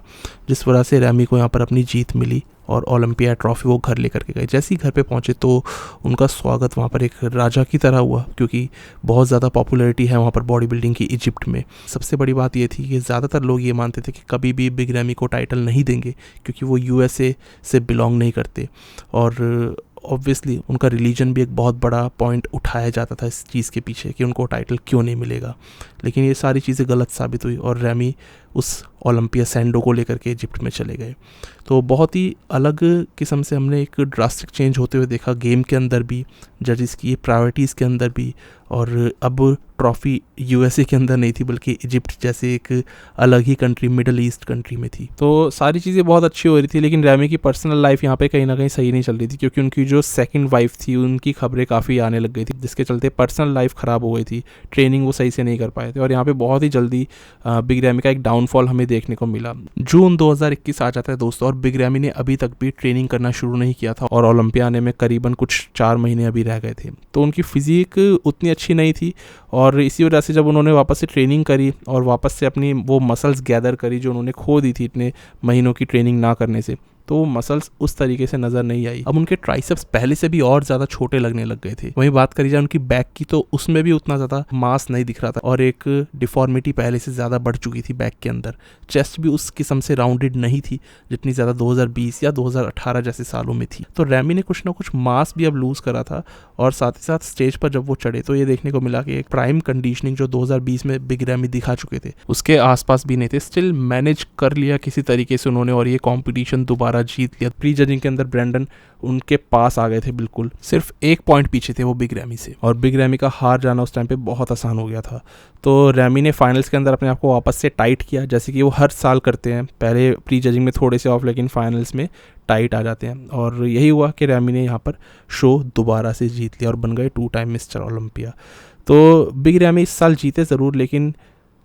जिस वजह से रैमी को यहाँ पर अपनी जीत मिली और ओलंपिया ट्रॉफी वो घर लेकर के गए। जैसे ही घर पे पहुँचे तो उनका स्वागत वहाँ पर एक राजा की तरह हुआ, क्योंकि बहुत ज़्यादा पॉपुलैरिटी है वहाँ पर बॉडी बिल्डिंग की इजिप्ट में। सबसे बड़ी बात ये थी कि ज़्यादातर लोग ये मानते थे कि कभी भी बिग रैमी को टाइटल नहीं देंगे क्योंकि वो यूएसए से बिलोंग नहीं करते और ऑब्वियसली उनका रिलीजन भी एक बहुत बड़ा पॉइंट उठाया जाता था इस चीज़ के पीछे कि उनको टाइटल क्यों नहीं मिलेगा। लेकिन ये सारी चीज़ें गलत साबित हुई और रैमी उस ओलंपिया सैंडो को लेकर के इजिप्ट में चले गए। तो बहुत ही अलग किस्म से हमने एक ड्रास्टिक चेंज होते हुए देखा गेम के अंदर भी, जजेस की प्रायोरिटीज़ के अंदर भी, और अब ट्रॉफी यूएसए के अंदर नहीं थी बल्कि इजिप्ट जैसे एक अलग ही कंट्री, मिडल ईस्ट कंट्री में थी। तो सारी चीज़ें बहुत अच्छी हो रही थी, लेकिन रैमी की पर्सनल लाइफ यहाँ पे कहीं ना कहीं सही नहीं चल रही थी क्योंकि उनकी जो सेकंड वाइफ थी उनकी खबरें काफ़ी आने लग गई थी जिसके चलते पर्सनल लाइफ ख़राब हो गई थी, ट्रेनिंग वो सही से नहीं कर पाए थे और यहाँ पे बहुत ही जल्दी बिग रैमी का एक डाउनफॉल हमें देखने को मिला। जून 2021 आ जाता है दोस्तों और बिग रैमी ने अभी तक भी ट्रेनिंग करना शुरू नहीं किया था और ओलंपिया आने में करीबन कुछ 4 महीने अभी रह गए थे। तो उनकी फिजिक उतनी अच्छी नहीं थी और इसी वजह से जब उन्होंने वापस से ट्रेनिंग करी और वापस से अपनी वो मसल्स गैदर करी जो उन्होंने खो दी थी इतने महीनों की ट्रेनिंग ना करने से, तो वो मसल्स उस तरीके से नजर नहीं आई। अब उनके ट्राइसेप्स पहले से भी और ज्यादा छोटे लगने लग गए थे। वहीं बात करी जाए उनकी बैक की, तो उसमें भी उतना ज्यादा मास नहीं दिख रहा था और एक डिफॉर्मिटी पहले से ज्यादा बढ़ चुकी थी बैक के अंदर। चेस्ट भी उस किस्म से राउंडेड नहीं थी जितनी ज्यादा 2020 या 2018 जैसे सालों में थी। तो रैमी ने कुछ ना कुछ मास भी अब लूज करा था और साथ ही साथ स्टेज पर जब वो चढ़े तो ये देखने को मिला कि एक प्राइम कंडीशनिंग जो 2020 में बिग रैमी दिखा चुके थे उसके आसपास भी नहीं थे। स्टिल मैनेज कर लिया किसी तरीके से उन्होंने और ये कंपटीशन दोबारा जीत लिया। प्री जजिंग के अंदर ब्रैंडन उनके पास आ गए थे, बिल्कुल सिर्फ 1 पॉइंट पीछे थे वो बिग रैमी से, और बिग रैमी का हार जाना उस टाइम पे बहुत आसान हो गया था। तो रैमी ने फाइनल्स के अंदर अपने आप को वापस से टाइट किया, जैसे कि वो हर साल करते हैं। पहले प्री जजिंग में थोड़े से ऑफ, लेकिन फाइनल्स में टाइट आ जाते हैं, और यही हुआ कि रैमी ने यहाँ पर शो दोबारा से जीत लिया और बन गए 2 टाइम मिस्टर ओलंपिया। तो बिग रैमी इस साल जीते ज़रूर, लेकिन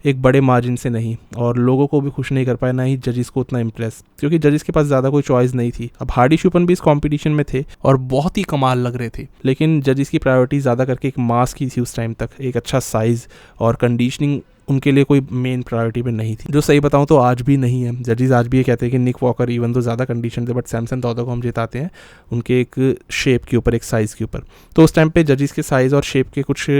एक बड़े मार्जिन से नहीं, और लोगों को भी खुश नहीं कर पाए, ना ही जजिस को उतना इम्प्रेस, क्योंकि जजिस के पास ज़्यादा कोई चॉइस नहीं थी। अब हार्डी शुपन भी इस कंपटीशन में थे और बहुत ही कमाल लग रहे थे, लेकिन जजिस की प्रायोरिटी ज़्यादा करके एक मास की थी उस टाइम तक। एक अच्छा साइज़ और कंडीशनिंग उनके लिए कोई मेन प्रायोरिटी पे नहीं थी, जो सही बताऊं तो आज भी नहीं है। जजिस आज भी ये कहते हैं कि निक वॉकर इवन तो ज़्यादा कंडीशन थे, बट सैमसन तौदो को हम जिताते हैं उनके एक शेप के ऊपर, एक साइज़ के ऊपर। तो उस टाइम पे जजिस के साइज़ और शेप के कुछ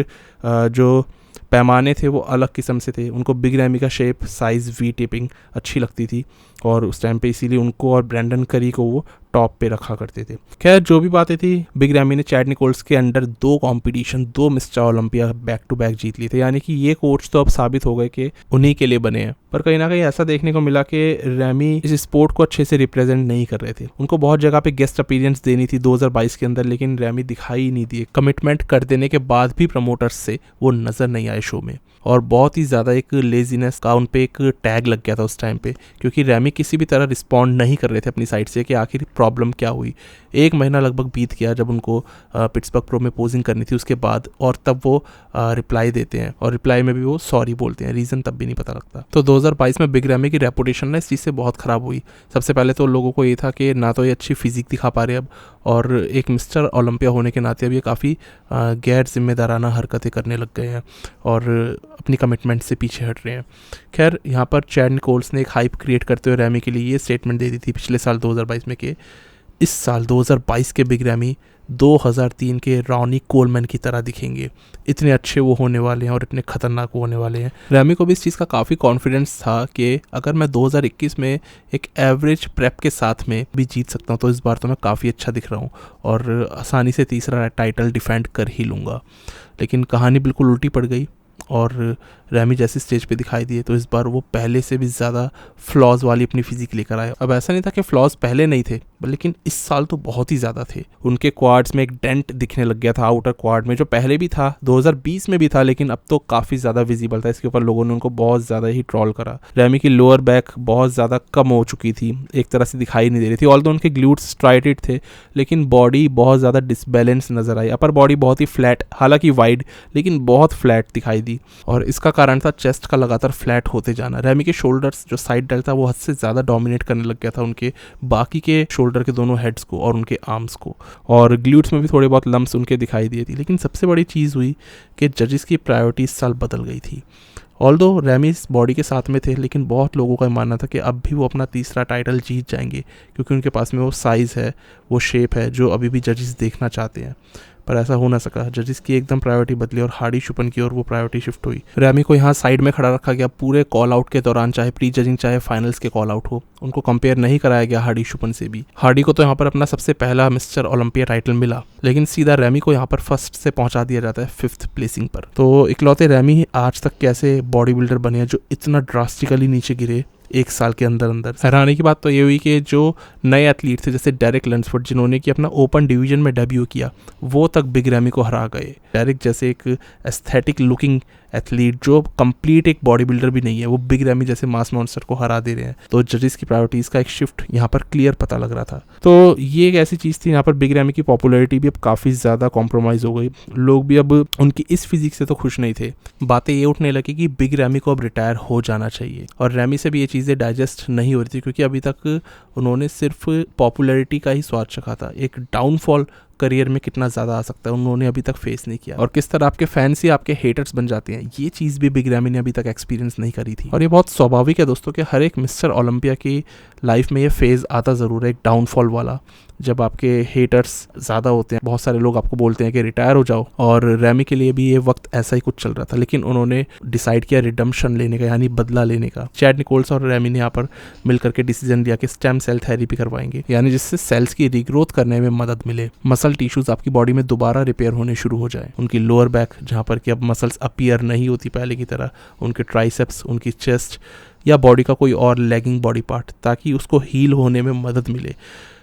जो पैमाने थे वो अलग किस्म से थे। उनको बिग रैमी का शेप, साइज़, वी टिपिंग अच्छी लगती थी, और उस टाइम पे इसीलिए उनको और ब्रैंडन करी को वो टॉप पे रखा करते थे। खैर जो भी बातें थी, बिग रैमी ने चैड निकोल्स के under 2 competition, 2 Mister Olympia back to back जीत लिए थे, यानी कि ये कोच तो अब साबित हो गए कि उन्हीं के लिए बने हैं। पर कहीं ना कहीं ऐसा देखने को मिला कि रैमी इस स्पोर्ट को अच्छे से रिप्रेजेंट नहीं कर रहे थे। उनको बहुत जगह पे गेस्ट अपीयरेंस देनी थी 2022 के अंदर, लेकिन रैमी दिखाई नहीं दिए। कमिटमेंट कर देने के बाद भी प्रमोटर्स से वो नजर नहीं आए शो में, और बहुत ही ज़्यादा एक लेजीनेस का उन पे एक टैग लग गया था उस टाइम पे, क्योंकि रैमी किसी भी तरह रिस्पॉन्ड नहीं कर रहे थे अपनी साइड से कि आखिर प्रॉब्लम क्या हुई। 1 महीना लगभग बीत गया जब उनको पिट्सबर्ग प्रो में पोजिंग करनी थी उसके बाद, और तब वो रिप्लाई देते हैं, और रिप्लाई में भी वो सॉरी बोलते हैं, रीज़न तब भी नहीं पता लगता। तो 2022 में बिग रैमी की रेपुटेशन ना इस चीज़ से बहुत ख़राब हुई। सबसे पहले तो लोगों को ये था कि ना तो ये अच्छी फिजिक दिखा पा रहे अब, और एक मिस्टर ओलंपिया होने के नाते अब ये काफ़ी गैर जिम्मेदाराना हरकतें करने लग गए हैं और अपनी कमिटमेंट से पीछे हट रहे हैं। खैर यहाँ पर चैड निकोल्स ने एक हाइप क्रिएट करते हुए रैमी के लिए ये स्टेटमेंट दे दी थी पिछले साल 2022 में कि इस साल 2022 के बिग रैमी 2003 के रॉनी कोलमैन की तरह दिखेंगे। इतने अच्छे वो होने वाले हैं और इतने खतरनाक होने वाले हैं। रैमी को भी इस चीज़ का काफ़ी कॉन्फिडेंस था कि अगर मैं 2021 में एक एवरेज प्रेप के साथ में भी जीत सकता हूँ तो इस बार तो मैं काफ़ी अच्छा दिख रहा हूँ और आसानी से तीसरा टाइटल डिफेंड कर ही लूँगा। लेकिन कहानी बिल्कुल उल्टी पड़ गई और रैमी जैसे स्टेज पे दिखाई दिए तो इस बार वो पहले से भी ज़्यादा फ्लॉज वाली अपनी फिजिक लेकर आए। अब ऐसा नहीं था कि फ्लॉज पहले नहीं थे, लेकिन इस साल तो बहुत ही ज़्यादा थे। उनके क्वाड्स में एक डेंट दिखने लग गया था आउटर क्वाड में, जो पहले भी था 2020 में भी था, लेकिन अब तो काफ़ी ज़्यादा विजिबल था। इसके ऊपर लोगों ने उनको बहुत ज़्यादा ही ट्रॉल करा। रैमी की लोअर बैक बहुत ज़्यादा कम हो चुकी थी, एक तरह से दिखाई नहीं दे रही थी। ऑल्दो उनके ग्लूट्स स्ट्राइटेड थे, लेकिन बॉडी बहुत ज़्यादा डिसबैलेंस नजर आई। अपर बॉडी बहुत ही फ्लैट, हालांकि वाइड, लेकिन बहुत फ्लैट दिखाई दी, और इसका कारण था चेस्ट का लगातार फ्लैट होते जाना। रैमी के शोल्डर्स जो साइड डेल्ट था वो हद से ज़्यादा डोमिनेट करने लग गया था उनके बाकी के शोल्डर के दोनों हेड्स को और उनके आर्म्स को, और ग्लूट्स में भी थोड़े बहुत लम्प्स उनके दिखाई दिए थी। लेकिन सबसे बड़ी चीज़ हुई कि जजेस की प्रायोरिटी इस साल बदल गई थी। ऑल्दो रैमी इस बॉडी के साथ में थे, लेकिन बहुत लोगों का मानना था कि अब भी वो अपना तीसरा टाइटल जीत जाएंगे, क्योंकि उनके पास में वो साइज़ है, वो शेप है जो अभी भी जजेस देखना चाहते हैं। पर ऐसा हो ना सका। जजेस की एकदम प्रायोरिटी बदली और हार्डी शुपन की ओर वो प्रायोरिटी शिफ्ट हुई। रैमी को यहाँ साइड में खड़ा रखा गया पूरे कॉल आउट के दौरान, चाहे प्री जजिंग चाहे फाइनल्स के कॉल आउट हो। उनको कंपेयर नहीं कराया गया हार्डी शुपन से भी। हार्डी को तो यहाँ पर अपना सबसे पहला मिस्टर ओलंपिया टाइटल मिला, लेकिन सीधा रैमी को यहाँ पर फर्स्ट से पहुंचा दिया जाता है 5th प्लेसिंग पर। तो इकलौते रैमी ही आज तक कैसे बॉडी बिल्डर बने हैं जो इतना ड्रास्टिकली नीचे गिरे 1 साल के अंदर अंदर। हैरानी की बात तो ये हुई कि जो नए एथलीट थे जैसे डेरिक लंसफोर्ड, जिन्होंने कि अपना ओपन डिवीजन में डेब्यू किया, वो तक बिग रैमी को हरा गए। डेरिक जैसे एक एस्थेटिक लुकिंग एथलीट जो कंप्लीट एक बॉडी बिल्डर भी नहीं है, वो बिग रैमी जैसे मास मॉन्स्टर को हरा दे रहे हैं। तो जजेस की प्रायोरिटीज का एक शिफ्ट यहाँ पर क्लियर पता लग रहा था। तो ये एक ऐसी चीज़ थी, यहाँ पर बिग रैमी की पॉपुलैरिटी भी अब काफ़ी ज़्यादा कॉम्प्रोमाइज़ हो गई। लोग भी अब उनकी इस फिजिक से तो खुश नहीं थे। बातें ये उठने लगी कि बिग रैमी को अब रिटायर हो जाना चाहिए, और रैमी से भी ये चीज़ें डाइजेस्ट नहीं हो रही थी, क्योंकि अभी तक उन्होंने सिर्फ पॉपुलैरिटी का ही स्वाद चखा था। एक डाउनफॉल करियर में कितना ज़्यादा आ सकता है उन्होंने अभी तक फेस नहीं किया, और किस तरह आपके फैंस ही आपके हेटर्स बन जाते हैं, ये चीज़ भी बिग रैमी ने अभी तक एक्सपीरियंस नहीं करी थी। और ये बहुत स्वाभाविक है दोस्तों कि हर एक मिस्टर ओलंपिया की लाइफ में ये फेज़ आता ज़रूर है, एक डाउनफॉल वाला, जब आपके हेटर्स ज़्यादा होते हैं, बहुत सारे लोग आपको बोलते हैं कि रिटायर हो जाओ। और रैमी के लिए भी ये वक्त ऐसा ही कुछ चल रहा था, लेकिन उन्होंने डिसाइड किया रिडम्पशन लेने का, यानी बदला लेने का। चैड निकोल्स और रैमी ने यहाँ पर मिलकर के डिसीजन लिया कि स्टेम सेल थेरेपी करवाएंगे, यानी जिससे सेल्स की रीग्रोथ करने में मदद मिले, मसल टिश्यूज आपकी बॉडी में दोबारा रिपेयर होने शुरू हो जाए। उनकी लोअर बैक जहाँ पर कि अब मसल्स अपीयर नहीं होती पहले की तरह, उनके ट्राइसेप्स, उनकी चेस्ट या बॉडी का कोई और लैगिंग बॉडी पार्ट, ताकि उसको हील होने में मदद मिले।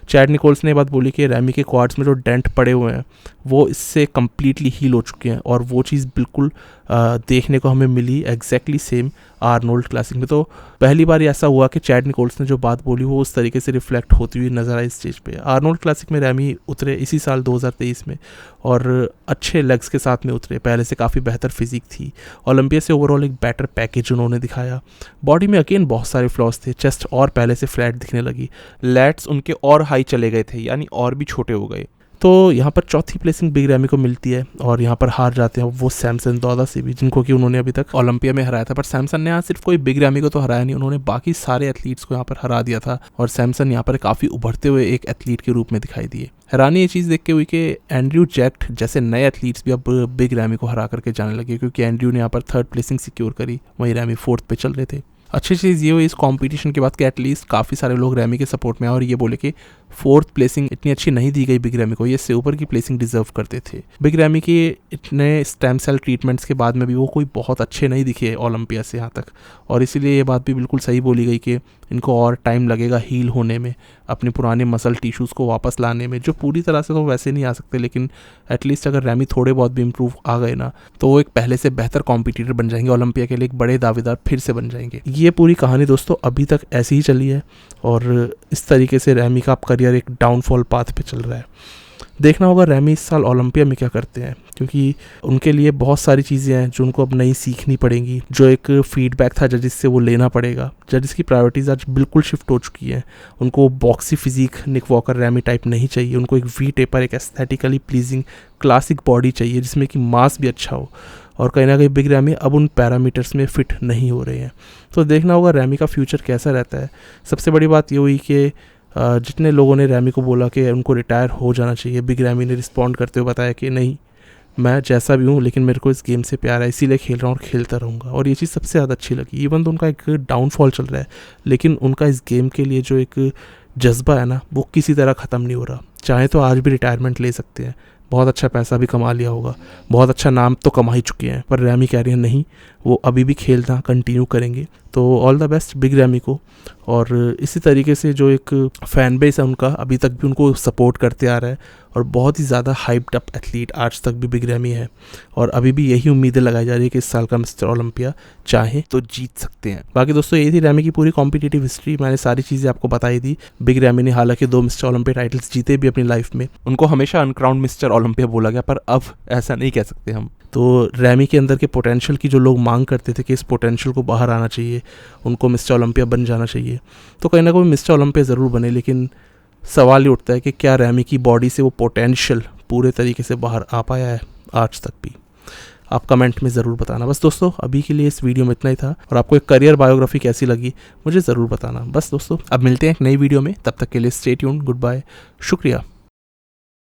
चैड निकोल्स ने ये बात बोली कि रैमी के क्वाड्स में जो डेंट पड़े हुए हैं वो इससे कम्प्लीटली हील हो चुके हैं, और वो चीज़ बिल्कुल देखने को हमें मिली एग्जैक्टली सेम आर्नोल्ड क्लासिक में। तो पहली बार ऐसा हुआ कि चैड निकोल्स ने जो बात बोली वो उस तरीके से रिफ्लेक्ट होती हुई नजर आई स्टेज पे। आर्नोल्ड क्लासिक में रैमी उतरे इसी साल 2023 में, और अच्छे लेग्स के साथ में उतरे, पहले से काफ़ी बेहतर फिजिक थी। ओलंपिया से ओवरऑल एक बेटर पैकेज उन्होंने दिखाया। बॉडी में अगेन बहुत सारे फ्लॉज थे, चेस्ट और पहले से फ्लैट दिखने लगी, लैट्स उनके और हाई चले गए थे, यानी और भी छोटे हो गए। तो यहाँ पर चौथी प्लेसिंग बिग रैमी को मिलती है, और यहाँ पर हार जाते हैं वो सैमसन दौदा से भी, जिनको कि उन्होंने अभी तक ओलंपिया में हराया था। पर सैमसन ने यहाँ सिर्फ कोई बिग रैमी को तो हराया नहीं, उन्होंने बाकी सारे एथलीट्स को यहाँ पर हरा दिया था, और सैमसन यहाँ पर काफ़ी उभरते हुए एक एथलीट के रूप में दिखाई दिए। हैरानी ये चीज़ देख के हुई कि एंड्रयू जैक्ट जैसे नए एथलीट्स भी अब बिग रैमी को हरा करके जाने लगे, क्योंकि एंड्रयू ने यहाँ पर 3rd प्लेसिंग सिक्योर करी, वहीं रैमी 4th पे चल रहे थे। अच्छी चीज़ ये हुई इस कंपटीशन के बाद कि एटलीस्ट काफ़ी सारे लोग रैमी के सपोर्ट में आए और ये बोले कि 4th प्लेसिंग इतनी अच्छी नहीं दी गई बिग रैमी को, ये इससे ऊपर की प्लेसिंग डिजर्व करते थे। बिग रैमी के इतने स्टेम सेल ट्रीटमेंट्स के बाद में भी वो कोई बहुत अच्छे नहीं दिखे ओलंपिया से यहाँ तक, और इसीलिए ये बात भी बिल्कुल सही बोली गई कि इनको और टाइम लगेगा हील होने में, अपने पुराने मसल टिश्यूज़ को वापस लाने में, जो पूरी तरह से तो वैसे नहीं आ सकते, लेकिन एटलीस्ट अगर रैमी थोड़े बहुत भी इम्प्रूव आ गए ना, तो वो एक पहले से बेहतर कॉम्पिटिटर बन जाएंगे, ओलंपिया के लिए एक बड़े दावेदार फिर से बन जाएंगे। ये पूरी कहानी दोस्तों अभी तक ऐसी ही चली है, और इस तरीके से रैमी का करियर एक डाउनफॉल पाथ पे चल रहा है। देखना होगा रैमी इस साल ओलंपिया में क्या करते हैं, क्योंकि उनके लिए बहुत सारी चीज़ें हैं जो उनको अब नई सीखनी पड़ेंगी। जो एक फीडबैक था जजिस से वो लेना पड़ेगा, जजिस की प्रायोरिटीज़ आज बिल्कुल शिफ्ट हो चुकी हैं। उनको बॉक्सी फिजिक निक वॉकर रैमी टाइप नहीं चाहिए, उनको एक वी टेपर, एक एस्थेटिकली प्लीजिंग क्लासिक बॉडी चाहिए जिसमें कि मास भी अच्छा हो, और कहीं ना कहीं बिग रैमी अब उन पैरामीटर्स में फिट नहीं हो रहे हैं। तो देखना होगा रैमी का फ्यूचर कैसा रहता है। सबसे बड़ी बात ये हुई कि जितने लोगों ने रैमी को बोला कि उनको रिटायर हो जाना चाहिए, बिग रैमी ने रिस्पॉन्ड करते हुए बताया कि नहीं, मैं जैसा भी हूँ लेकिन मेरे को इस गेम से प्यार है, इसीलिए खेल रहा हूँ और खेलता रहूँगा। और ये चीज़ सबसे ज़्यादा अच्छी लगी। इवन तो उनका एक डाउनफॉल चल रहा है, लेकिन उनका इस गेम के लिए जो एक जज्बा है ना, वो किसी तरह ख़त्म नहीं हो रहा। चाहे तो आज भी रिटायरमेंट ले सकते हैं, बहुत अच्छा पैसा भी कमा लिया होगा, बहुत अच्छा नाम तो कमा ही चुके हैं, पर रैमी कह रही है नहीं, वो अभी भी खेलना कंटिन्यू करेंगे। तो all the best big ramie को। और इसी तरीके से जो एक फ़ैन बेस है उनका अभी तक भी उनको सपोर्ट करते आ रहा है, और बहुत ही ज़्यादा हाइप्ड अप एथलीट आज तक भी बिग रैमी है, और अभी भी यही उम्मीदें लगाई जा रही है कि इस साल का मिस्टर ओलंपिया चाहे तो जीत सकते हैं। बाकी दोस्तों ये थी रैमी की पूरी कॉम्पिटिटिव हिस्ट्री, मैंने सारी चीज़ें आपको बताई दी। बिग रैमी ने हालांकि 2 मिस्टर ओलंपिया टाइटल्स जीते भी अपनी लाइफ में, उनको हमेशा अनक्राउंड मिस्टर ओलंपिया बोला गया, पर अब ऐसा नहीं कह सकते हम। तो रैमी के अंदर के पोटेंशियल की जो लोग मांग करते थे कि इस पोटेंशियल को बाहर आना चाहिए, उनको मिस्टर ओलंपिया बन जाना चाहिए, तो कहीं ना कहीं मिस्टर ओलंपिया ज़रूर बने। लेकिन सवाल ये उठता है कि क्या रैमी की बॉडी से वो पोटेंशियल पूरे तरीके से बाहर आ पाया है आज तक भी? आप कमेंट में ज़रूर बताना। बस दोस्तों अभी के लिए इस वीडियो में इतना ही था, और आपको एक करियर बायोग्राफी कैसी लगी मुझे ज़रूर बताना। बस दोस्तों अब मिलते हैं एक नई वीडियो में, तब तक के लिए स्टे ट्यून्ड, गुड बाय, शुक्रिया।